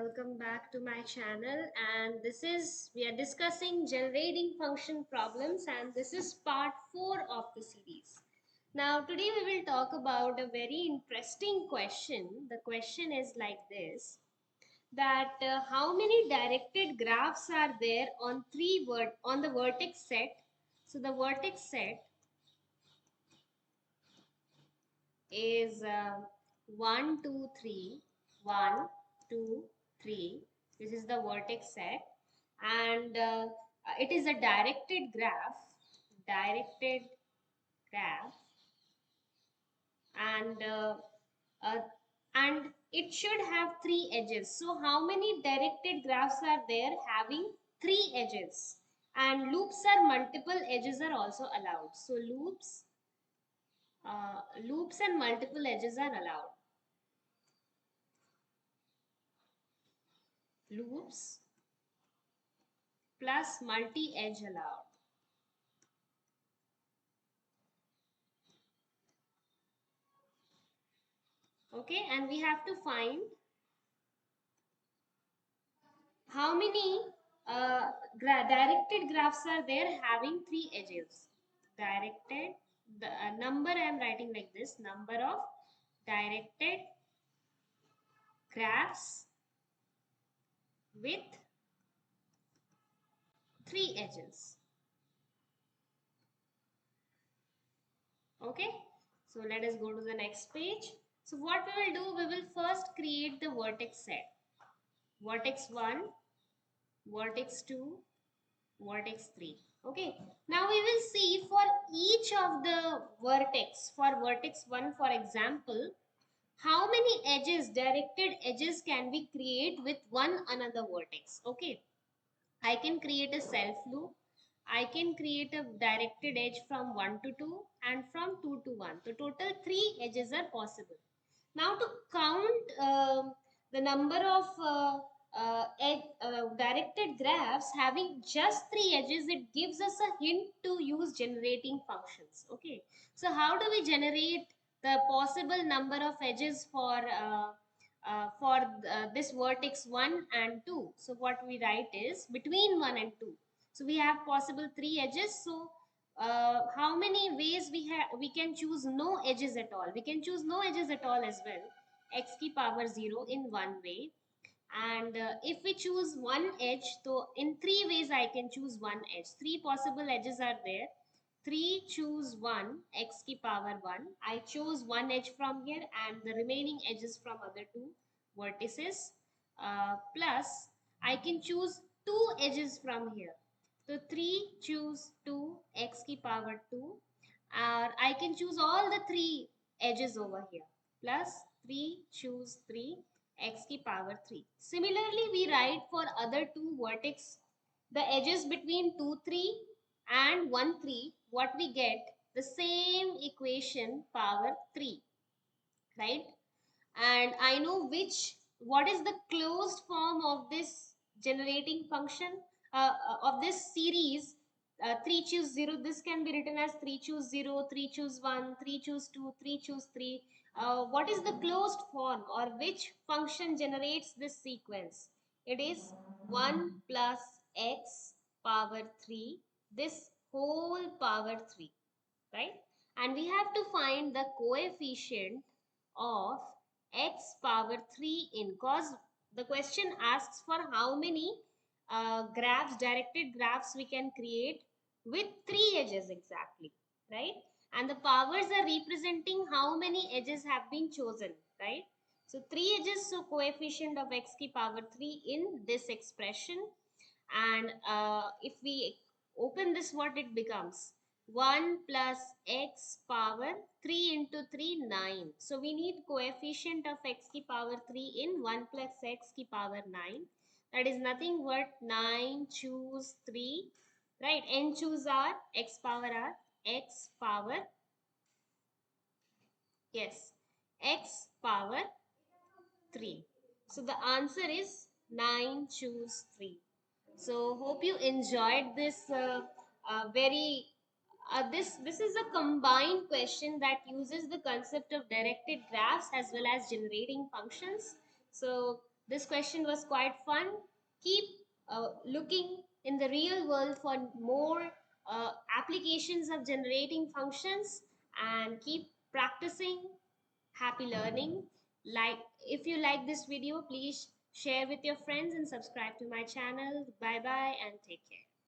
welcome back to my channel. And we are discussing generating function problems, and this is part 4 of the series. Now, today we will talk about a very interesting question. The question is like this, that how many directed graphs are there on on the vertex set? So the vertex set is 1, 2, 3, 1, 2, 3. This is the vertex set, and it is a directed graph, and uh, and it should have 3 edges. So how many directed graphs are there having 3 edges? And loops are multiple edges are also allowed. So loops and multiple edges are allowed. Loops plus multi-edge allowed. Okay, and we have to find how many directed graphs are there having 3 edges. Directed, the number I am writing like this, number of directed graphs with 3 edges. Okay, so let us go to the next page. So what we will do, we will first create the vertex set. Vertex 1, vertex 2, vertex 3. Okay, now we will see for each of the vertex. For vertex 1, for example, how many edges, directed edges, can we create with one another vertex? Okay, I can create a self loop. I can create a directed edge from 1 to 2 and from 2 to 1. So total 3 edges are possible. Now to count the number of directed graphs having just 3 edges, it gives us a hint to use generating functions. Okay, so how do we generate the possible number of edges for this vertex 1 and 2? So what we write is between 1 and 2. So we have possible 3 edges. So how many ways we can choose no edges at all? We can choose no edges at all as well. X की power 0 in one way, and if we choose one edge, so in 3 ways I can choose one edge. 3 possible edges are there. 3 choose 1, x की power 1. I chose one edge from here and the remaining edges from other 2 vertices, plus I can choose 2 edges from here. So 3 choose 2, x की power 2, or I can choose all the 3 edges over here, plus 3 choose 3, x की power 3. Similarly, we write for other 2 vertex, the edges between 2, 3 and 1, 3, what we get, the same equation power 3, right? And I know what is the closed form of this generating function, of this series. 3 choose 0, this can be written as 3 choose 0, 3 choose 1, 3 choose 2, 3 choose 3. What is the closed form, or which function generates this sequence? It is 1 plus x power 3, this whole power 3, right? And we have to find the coefficient of x power 3 in, cause the question asks for how many directed graphs we can create with 3 edges exactly, right? And the powers are representing how many edges have been chosen, right? So 3 edges, so coefficient of x ki power 3 in this expression. And if we open this, what it becomes? 1 plus x power 3 into 3, 9. So we need coefficient of x ki power 3 in 1 plus x ki power 9. That is nothing but 9 choose 3, right? N choose r, x power r, x power, yes, x power 3. So the answer is 9 choose 3. So hope you enjoyed this very this is a combined question that uses the concept of directed graphs as well as generating functions. So This question was quite fun. Keep looking in the real world for more applications of generating functions and keep practicing. Happy learning. Like, if you like this video, please share with your friends and subscribe to my channel. Bye bye and take care.